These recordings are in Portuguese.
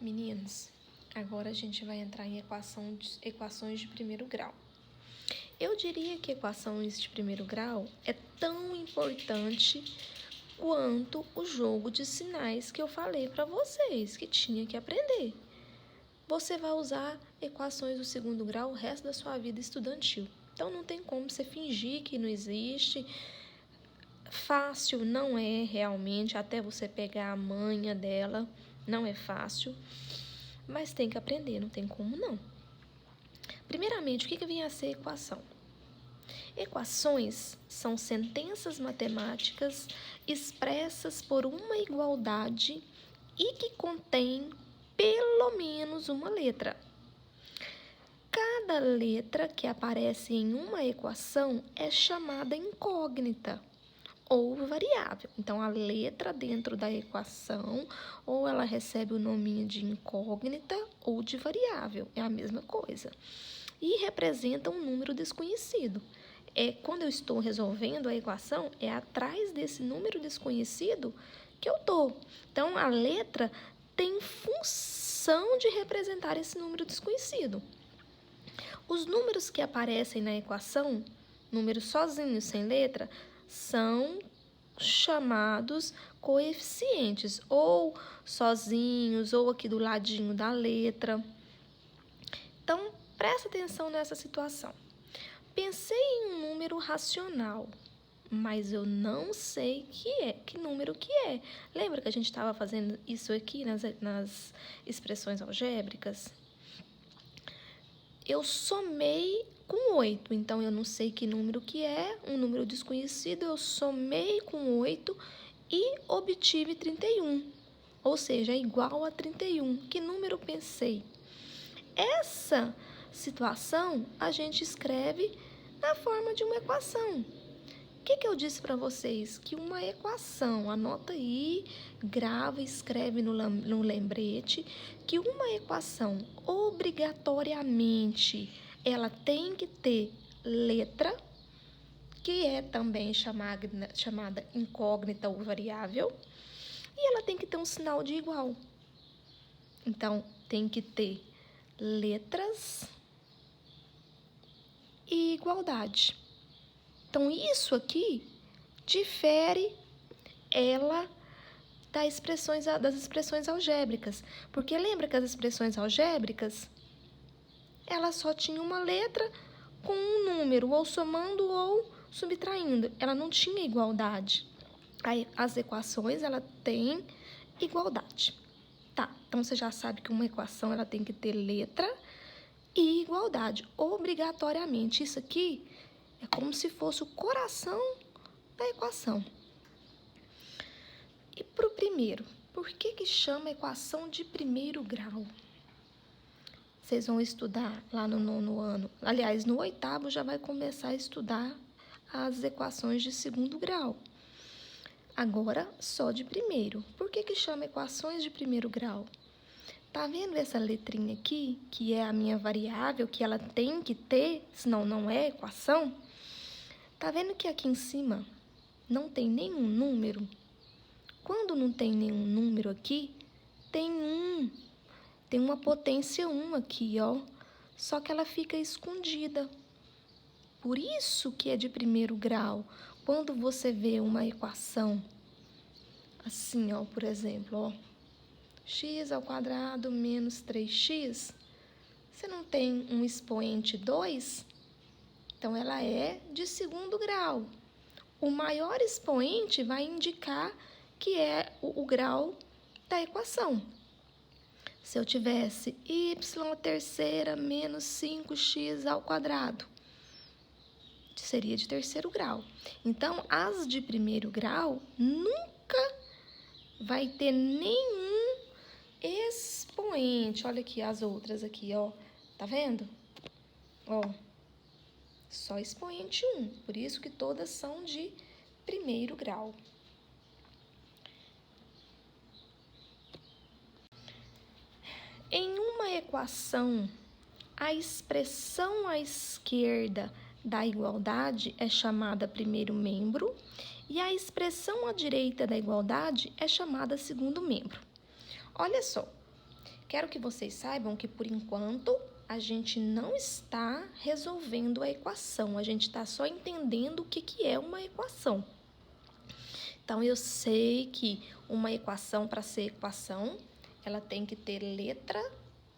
Meninos, agora a gente vai entrar em equações de primeiro grau. Eu diria que equações de primeiro grau é tão importante quanto o jogo de sinais que eu falei para vocês, que tinha que aprender. Você vai usar equações do segundo grau o resto da sua vida estudantil. Então não tem como você fingir que não existe. Fácil não é realmente, até você pegar a manha dela, não é fácil. Mas tem que aprender, não tem como não. Primeiramente, o que vem a ser equação? Equações são sentenças matemáticas expressas por uma igualdade e que contém pelo menos uma letra. Cada letra que aparece em uma equação é chamada incógnita ou variável. Então, a letra dentro da equação, ou ela recebe o nominho de incógnita ou de variável, é a mesma coisa. E representa um número desconhecido. Quando eu estou resolvendo a equação, é atrás desse número desconhecido que eu estou. Então, a letra tem função de representar esse número desconhecido. Os números que aparecem na equação, números sozinhos, sem letra, são chamados coeficientes, ou sozinhos, ou aqui do ladinho da letra. Então, presta atenção nessa situação. Pensei em um número racional, mas eu não sei que número que é. Lembra que a gente estava fazendo isso aqui nas expressões algébricas? Eu somei com 8, então eu não sei que número que é, um número desconhecido, eu somei com 8 e obtive 31, ou seja, é igual a 31. Que número pensei? Essa situação a gente escreve na forma de uma equação. O que eu disse para vocês? Que uma equação, anota aí, grava, escreve no lembrete, que uma equação, obrigatoriamente, ela tem que ter letra, que é também chamada incógnita ou variável, e ela tem que ter um sinal de igual. Então, tem que ter letras e igualdade. Então, isso aqui difere ela das expressões algébricas. Porque lembra que as expressões algébricas, ela só tinha uma letra com um número, ou somando ou subtraindo. Ela não tinha igualdade. Aí, as equações, ela tem igualdade. Tá, então você já sabe que uma equação, ela tem que ter letra e igualdade, obrigatoriamente. Isso aqui é como se fosse o coração da equação. E para o primeiro, por que chama equação de primeiro grau? Vocês vão estudar lá no 9º ano. Aliás, no 8º já vai começar a estudar as equações de segundo grau. Agora, só de primeiro. Por que chama equações de primeiro grau? Tá vendo essa letrinha aqui, que é a minha variável, que ela tem que ter, senão não é equação? Tá vendo que aqui em cima não tem nenhum número? Quando não tem nenhum número aqui, tem uma potência 1 aqui, ó. Só que ela fica escondida. Por isso que é de primeiro grau. Quando você vê uma equação assim, ó, por exemplo, ó, x² menos 3x, você não tem um expoente 2? Então, ela é de segundo grau. O maior expoente vai indicar que é o grau da equação. Se eu tivesse y² menos 5x², seria de terceiro grau. Então, as de primeiro grau nunca vai ter nenhum expoente. Olha aqui as outras aqui, ó. Tá vendo? Ó. Só expoente 1, por isso que todas são de primeiro grau. Em uma equação, a expressão à esquerda da igualdade é chamada primeiro membro e a expressão à direita da igualdade é chamada segundo membro. Olha só, Quero que vocês saibam que, por enquanto, a gente não está resolvendo a equação, a gente está só entendendo o que é uma equação. Então, eu sei que uma equação, para ser equação, ela tem que ter letra,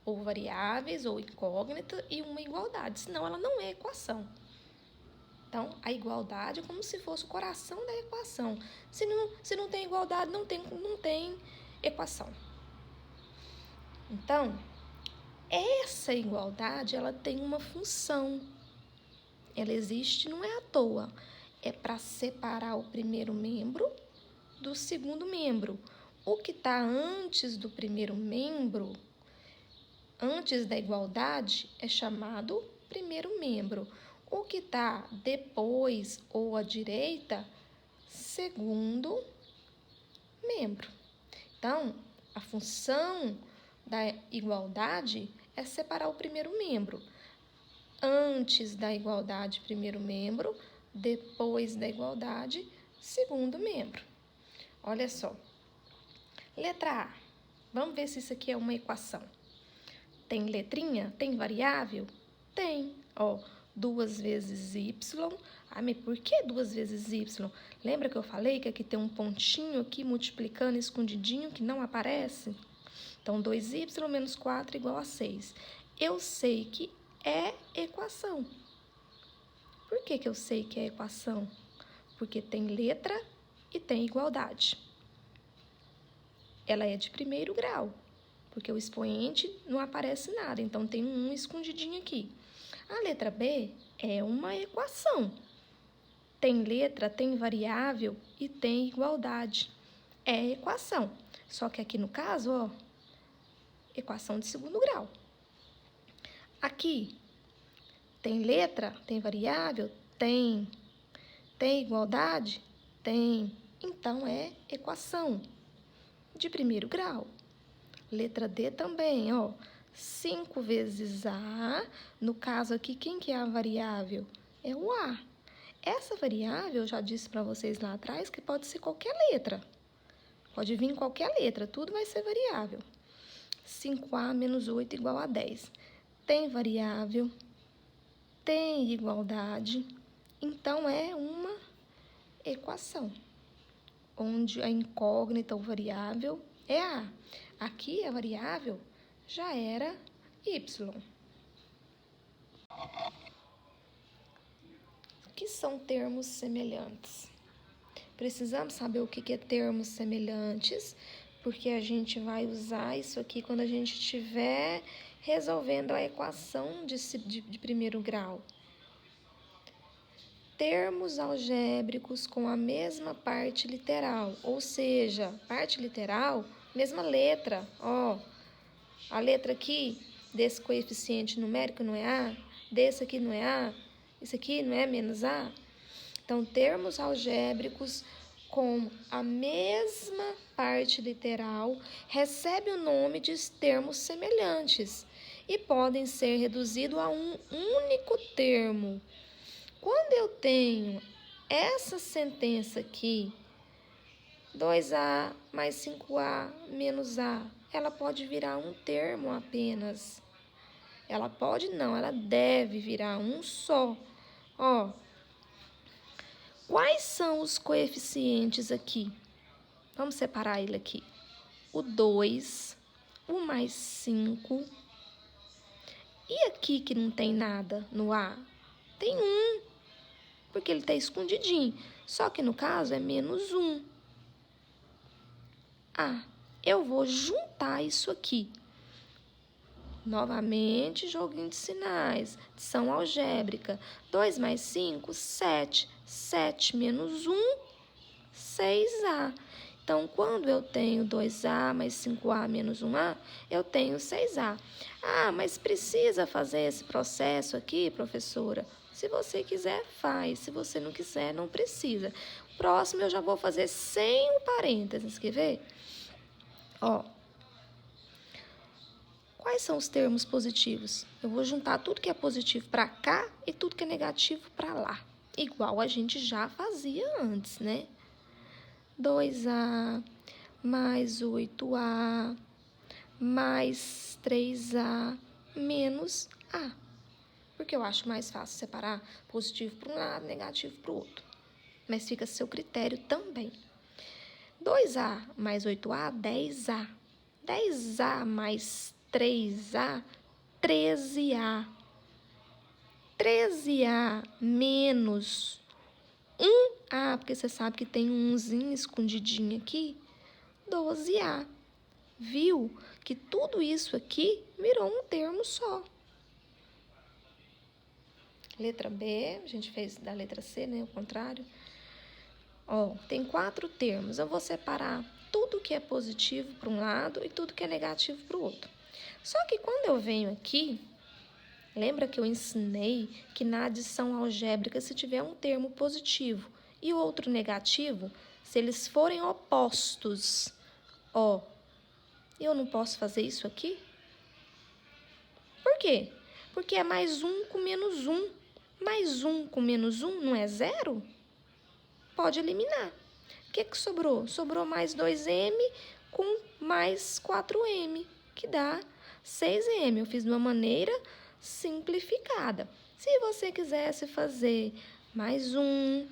ou variáveis, ou incógnita, e uma igualdade, senão ela não é equação. Então, a igualdade é como se fosse o coração da equação. Se não tem igualdade, não tem equação. Então, essa igualdade, ela tem uma função. Ela existe, não é à toa. É para separar o primeiro membro do segundo membro. O que está antes do primeiro membro, antes da igualdade, é chamado primeiro membro. O que está depois ou à direita, segundo membro. Então, a função da igualdade é separar o primeiro membro. Antes da igualdade, primeiro membro, depois da igualdade, segundo membro. Olha só. Letra A. Vamos ver se isso aqui é uma equação. Tem letrinha? Tem variável? Tem. Ó, 2 vezes y. Ah, mas por que 2 vezes y? Lembra que eu falei que aqui tem um pontinho aqui multiplicando escondidinho que não aparece? Então, 2y menos 4 igual a 6. Eu sei que é equação. Por que eu sei que é equação? Porque tem letra e tem igualdade. Ela é de primeiro grau, porque o expoente não aparece nada, então tem um escondidinho aqui. A letra B é uma equação. Tem letra, tem variável e tem igualdade. É equação. Só que aqui no caso, ó, equação de segundo grau. Aqui, tem letra, tem variável? Tem. Tem igualdade? Tem. Então, é equação de primeiro grau. Letra D também, ó. 5 vezes A. No caso aqui, quem que é a variável? É o A. Essa variável, eu já disse para vocês lá atrás, que pode ser qualquer letra. Pode vir qualquer letra, tudo vai ser variável. 5A menos 8 igual a 10. Tem variável, tem igualdade, então é uma equação, onde a incógnita ou variável é A. Aqui a variável já era y. O que são termos semelhantes? Precisamos saber o que é termos semelhantes, porque a gente vai usar isso aqui quando a gente estiver resolvendo a equação de primeiro grau. Termos algébricos com a mesma parte literal, ou seja, parte literal, mesma letra. Ó, a letra aqui desse coeficiente numérico não é A, desse aqui não é A, isso aqui não é menos A. Então, termos algébricos com a mesma parte literal recebem o nome de termos semelhantes e podem ser reduzidos a um único termo. Quando eu tenho essa sentença aqui, 2A mais 5A menos A, ela pode virar um termo apenas. Ela pode não, ela deve virar um só. Ó, quais são os coeficientes aqui? Vamos separar ele aqui. O 2, o mais 5. E aqui que não tem nada no A? Tem 1, porque ele está escondidinho. Só que no caso é menos 1. Ah, eu vou juntar isso aqui. Novamente, joguinho de sinais, adição algébrica. 2 mais 5, 7. 7 menos 1, 6A. Então, quando eu tenho 2A mais 5A menos 1A, eu tenho 6A. Ah, mas precisa fazer esse processo aqui, professora? Se você quiser, faz. Se você não quiser, não precisa. Próximo, eu já vou fazer sem o parênteses, quer ver? Ó. Quais são os termos positivos? Eu vou juntar tudo que é positivo para cá e tudo que é negativo para lá. Igual a gente já fazia antes, né? 2A mais 8A mais 3A menos A. Porque eu acho mais fácil separar positivo para um lado, negativo para o outro. Mas fica a seu critério também. 2A mais 8A, 10A. 10A mais 3A, 13A. 13A menos 1A, porque você sabe que tem um 1zinho escondidinho aqui, 12A. Viu que tudo isso aqui virou um termo só. Letra B, a gente fez da letra C, né? O contrário. Ó, tem 4 termos. Eu vou separar tudo que é positivo para um lado e tudo que é negativo para o outro. Só que quando eu venho aqui, lembra que eu ensinei que na adição algébrica, se tiver um termo positivo e o outro negativo, se eles forem opostos, ó, eu não posso fazer isso aqui? Por quê? Porque é mais 1 com menos 1. Mais 1 com menos 1 não é 0? Pode eliminar. O que sobrou? Sobrou mais 2M com mais 4M, que dá 6M. Eu fiz de uma maneira simplificada. Se você quisesse fazer mais 1,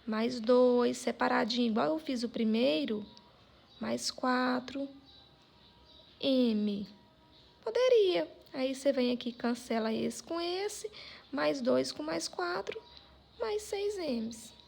mais 2, separadinho, igual eu fiz o primeiro, mais 4M, poderia. Aí você vem aqui, cancela esse com esse, mais 2 com mais 4, mais 6M's.